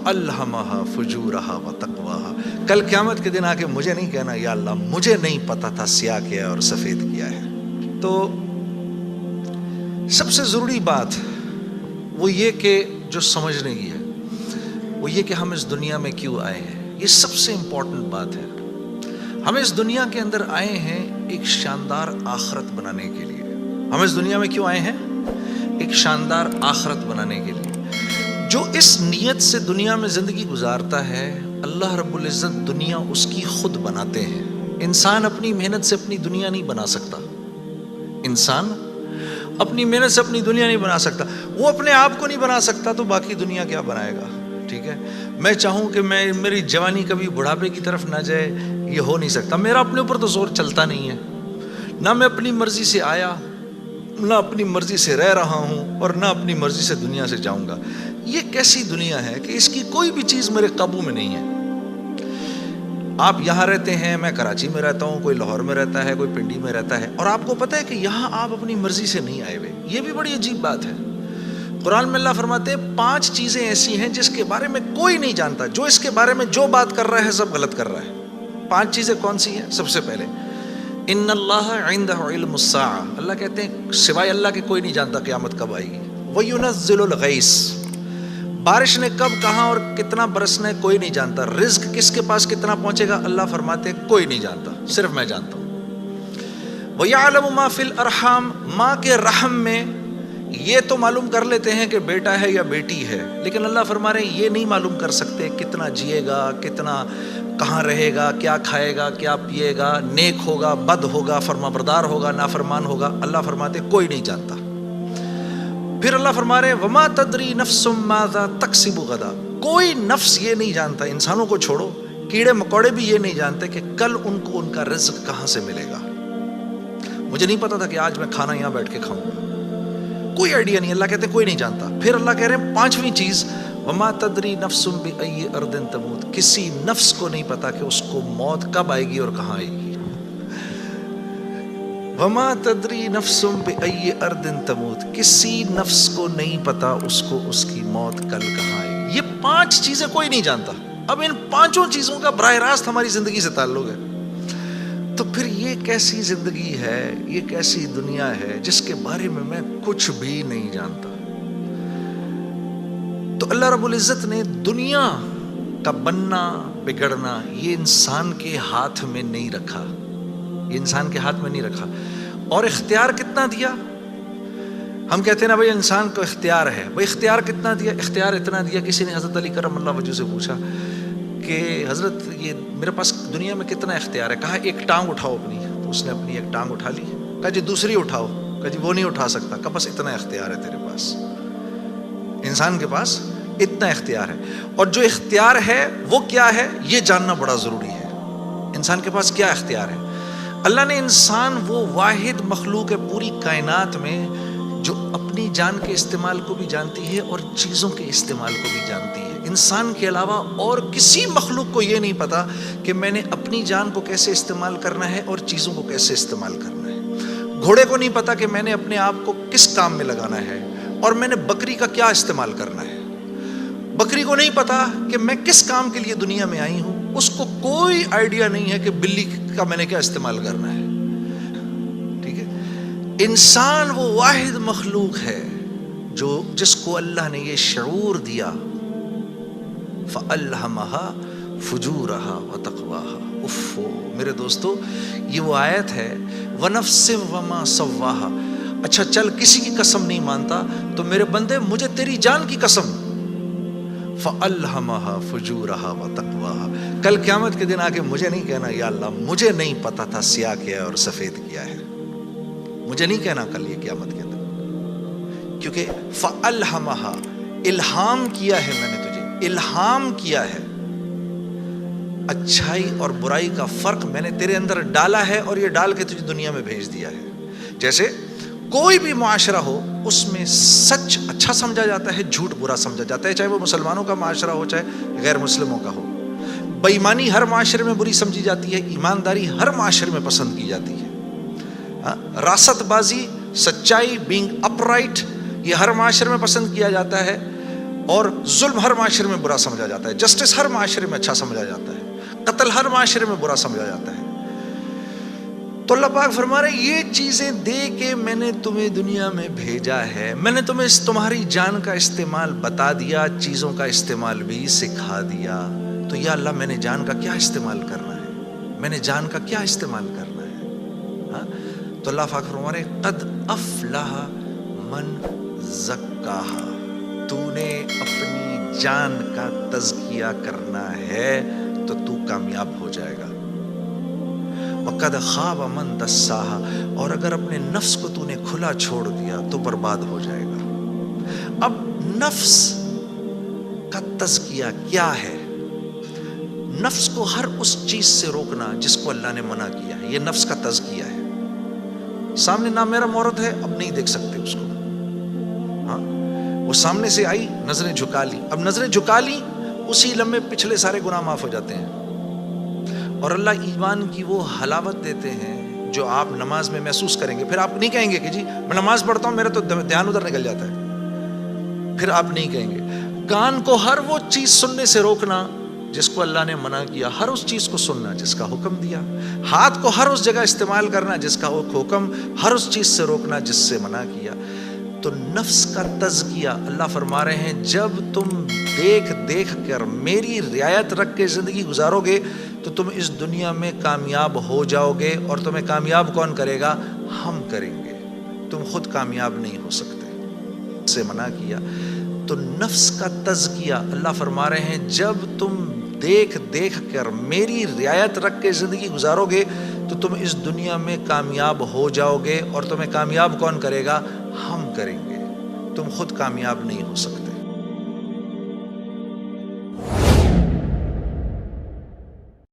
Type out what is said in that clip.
فَأَلْهَمَهَا فُجُورَهَا وَتَقْوَاهَا. کل قیامت کے دن آ کے مجھے نہیں کہنا یا اللہ مجھے نہیں پتا تھا سیاہ کیا ہے اور سفید کیا ہے. تو سب سے ضروری بات وہ یہ کہ جو سمجھنے کی ہے وہ یہ کہ ہم اس دنیا میں کیوں آئے ہیں. یہ سب سے امپورٹنٹ بات ہے. ہم اس دنیا کے اندر آئے ہیں ایک شاندار آخرت بنانے کے لیے. ہم اس دنیا میں کیوں آئے ہیں؟ ایک شاندار آخرت بنانے کے لیے. جو اس نیت سے دنیا میں زندگی گزارتا ہے اللہ رب العزت دنیا اس کی خود بناتے ہیں. انسان اپنی محنت سے اپنی دنیا نہیں بنا سکتا. انسان اپنی محنت سے اپنی دنیا نہیں بنا سکتا. وہ اپنے آپ کو نہیں بنا سکتا تو باقی دنیا کیا بنائے گا؟ ٹھیک ہے. میں چاہوں کہ میری جوانی کبھی بڑھاپے کی طرف نہ جائے، یہ ہو نہیں سکتا. میرا اپنے اوپر تو زور چلتا نہیں ہے. نہ میں اپنی مرضی سے آیا، نہ اپنی مرضی سے رہ رہا ہوں، اور نہ اپنی مرضی سے دنیا سے جاؤں گا. یہ کیسی دنیا ہے کہ اس کی کوئی بھی چیز میرے قابو میں نہیں ہے. آپ یہاں رہتے ہیں، میں کراچی میں رہتا ہوں، کوئی لاہور میں رہتا ہے، کوئی پنڈی میں رہتا ہے، اور آپ کو پتہ ہے کہ یہاں آپ اپنی مرضی سے نہیں آئے ہوئے. یہ بھی بڑی عجیب بات ہے. قرآن میں اللہ فرماتے ہیں 5 چیزیں ایسی ہیں جس کے بارے میں کوئی نہیں جانتا. جو اس کے بارے میں جو بات کر رہا ہے سب غلط کر رہا ہے. 5 چیزیں کون سی ہیں؟ سب سے پہلے ان اللہ عندہ علم الساعہ. اللہ کہتے ہیں سوائے اللہ کے کوئی نہیں جانتا قیامت کب آئے گی. وَيُنَزِّلُ الْغَيْثَ. بارش نے کب کہاں اور کتنا برسنا ہے کوئی نہیں جانتا. رزق کس کے پاس کتنا پہنچے گا اللہ فرماتے ہیں کوئی نہیں جانتا، صرف میں جانتا ہوں. وَيَعْلَمُ مَا فِي الْأَرْحَامِ. ماں کے رحم میں یہ تو معلوم کر لیتے ہیں کہ بیٹا ہے یا بیٹی ہے، لیکن اللہ فرما رہے ہیں یہ نہیں معلوم کر سکتے کتنا جیے گا، کتنا کہاں رہے گا، کیا کھائے گا، کیا پیے گا، نیک ہوگا، بد ہوگا، فرما بردار ہوگا، نافرمان ہوگا. اللہ فرماتے کوئی نہیں جانتا. پھر اللہ فرما رہے وما تدری نفس ماذا تکسب غدا. کوئی نفس یہ نہیں جانتا، انسانوں کو چھوڑو، کیڑے مکوڑے بھی یہ نہیں جانتے کہ کل ان کو ان کا رزق کہاں سے ملے گا. مجھے نہیں پتا تھا کہ آج میں کھانا یہاں بیٹھ کے کھاؤں گا، کوئی آئیڈیا نہیں. اللہ کہتے کوئی نہیں جانتا. پھر اللہ کہہ رہے ہیں 5ویں چیز وما تدری نفس بأی ارض تموت. کسی نفس کو نہیں پتا کہ اس کو موت کب آئے گی اور کہاں آئے گی. وما تدری نفس بأی ارض تموت. کسی نفس کو نہیں پتا اس کو اس کی موت کل کہاں آئے گی. یہ 5 چیزیں کوئی نہیں جانتا. اب ان 5 چیزوں کا براہ راست ہماری زندگی سے تعلق ہے. تو پھر یہ کیسی زندگی ہے، یہ کیسی دنیا ہے جس کے بارے میں کچھ بھی نہیں جانتا. تو اللہ رب العزت نے دنیا کا بننا بگڑنا یہ انسان کے ہاتھ میں نہیں رکھا. یہ انسان کے ہاتھ میں نہیں رکھا. اور اختیار کتنا دیا؟ ہم کہتے ہیں نا بھائی انسان کو اختیار ہے. بھائی اختیار کتنا دیا؟ اختیار اتنا دیا. کسی نے حضرت علی کرم اللہ وجہ سے پوچھا کہ حضرت یہ میرے پاس دنیا میں کتنا اختیار ہے؟ کہا ایک ٹانگ اٹھاؤ اپنی. تو اس نے اپنی ایک ٹانگ اٹھا لی. کہا جی دوسری اٹھاؤ. کہا جی وہ نہیں اٹھا سکتا. کہا بس اتنا اختیار ہے تیرے پاس. انسان کے پاس اتنا اختیار ہے. اور جو اختیار ہے وہ کیا ہے یہ جاننا بڑا ضروری ہے. انسان کے پاس کیا اختیار ہے؟ اللہ نے انسان وہ واحد مخلوق ہے پوری کائنات میں جو اپنی جان کے استعمال کو بھی جانتی ہے اور چیزوں کے استعمال کو بھی جانتی ہے. انسان کے علاوہ اور کسی مخلوق کو یہ نہیں پتا کہ میں نے اپنی جان کو کیسے استعمال کرنا ہے اور چیزوں کو کیسے استعمال کرنا ہے. گھوڑے کو نہیں پتا کہ میں نے اپنے آپ کو کس کام میں لگانا ہے اور میں نے بکری کا کیا استعمال کرنا ہے. بکری کو نہیں پتا کہ میں کس کام کے لیے دنیا میں آئی ہوں. اس کو کوئی آئیڈیا نہیں ہے کہ بلی کا میں نے کیا استعمال کرنا ہے. ٹھیک ہے. انسان وہ واحد مخلوق ہے جس کو اللہ نے یہ شعور دیا فَأَلْهَمَهَا فُجُورَهَا وَتَقْوَاهَا. اف میرے دوستو یہ وہ آیت ہے وَنَفْسٍ وَمَا سَوَّاهَا. اچھا چل کسی کی قسم نہیں مانتا تو میرے بندے مجھے تیری جان کی قسم. فَأَلْهَمَهَا فُجُورَهَا وَتَقْوَاهَا. کل قیامت کے دن آ کے مجھے نہیں کہنا یا اللہ مجھے نہیں پتا تھا سیاہ کیا ہے اور سفید کیا ہے. مجھے نہیں کہنا کل یہ قیامت کے دن، کیونکہ فَأَلْهَمَهَا الہام کیا ہے میں نے تجھے، الہام کیا ہے. اچھائی اور برائی کا فرق میں نے تیرے اندر ڈالا ہے اور یہ ڈال کے تجھے دنیا میں بھیج دیا ہے. جیسے کوئی بھی معاشرہ ہو اس میں سچ اچھا سمجھا جاتا ہے، جھوٹ برا سمجھا جاتا ہے، چاہے وہ مسلمانوں کا معاشرہ ہو چاہے غیر مسلموں کا ہو. بے ایمانی ہر معاشرے میں بری سمجھی جاتی ہے، ایمانداری ہر معاشرے میں پسند کی جاتی ہے. راست بازی، سچائی، بینگ اپ رائٹ یہ ہر معاشرے میں پسند کیا جاتا ہے. اور ظلم ہر معاشرے میں برا سمجھا جاتا ہے، جسٹس ہر معاشرے میں اچھا سمجھا جاتا ہے، قتل ہر معاشرے میں برا سمجھا جاتا ہے۔ تو اللہ پاک فرما رہے یہ چیزیں دے کے میں نے تمہیں دنیا میں بھیجا ہے، میں نے تمہیں تمہاری جان کا استعمال بتا دیا، چیزوں کا استعمال بھی سکھا دیا۔ تو یا اللہ میں نے جان کا کیا استعمال کرنا ہے، میں نے جان کا کیا استعمال کرنا ہے؟ ہاں؟ تو اللہ پاک فرما رہے قد افلح من زکاہا، تو نے اپنی جان کا تزکیہ کرنا ہے تو تو کامیاب ہو جائے گا۔ وَقَدْ خَابَ مَنْ دَسَّاهَا، اور اگر اپنے نفس کو تو نے کھلا چھوڑ دیا تو برباد ہو جائے گا۔ اب نفس کا تزکیہ کیا ہے؟ نفس کو ہر اس چیز سے روکنا جس کو اللہ نے منع کیا ہے، یہ نفس کا تزکیہ ہے۔ سامنے نامحرم عورت ہے، اب نہیں دیکھ سکتے اس کو، ہاں وہ سامنے سے آئی، نظریں جھکا لی، اب نظریں جھکا لی اسی لمحے پچھلے سارے گناہ معاف ہو جاتے ہیں۔ اور اللہ ایمان کی وہ حلاوت دیتے ہیں جو آپ نماز میں محسوس کریں گے۔ پھر آپ نہیں کہیں گے کہ جی میں نماز پڑھتا ہوں میرا تو دھیان ادھر نکل جاتا ہے، پھر آپ نہیں کہیں گے۔ کان کو ہر وہ چیز سننے سے روکنا جس کو اللہ نے منع کیا، ہر اس چیز کو سننا جس کا حکم دیا۔ ہاتھ کو ہر اس جگہ استعمال کرنا جس کا حکم، ہر اس چیز سے روکنا جس سے منع کیا۔ تو نفس کا تزکیہ اللہ فرما رہے ہیں جب تم دیکھ دیکھ کر میری رعایت رکھ کے زندگی گزارو گے تو تم اس دنیا میں کامیاب ہو جاؤ گے، اور تمہیں کامیاب کون کرے گا؟ ہم کریں گے، تم خود کامیاب نہیں ہو سکتے، سے منع کیا۔ تو نفس کا تزکیہ اللہ فرما رہے ہیں جب تم دیکھ دیکھ کر میری رعایت رکھ کے زندگی گزارو گے تو تم اس دنیا میں کامیاب ہو جاؤ گے، اور تمہیں کامیاب کون کرے گا؟ ہم کریں گے، تم خود کامیاب نہیں ہو سکتے۔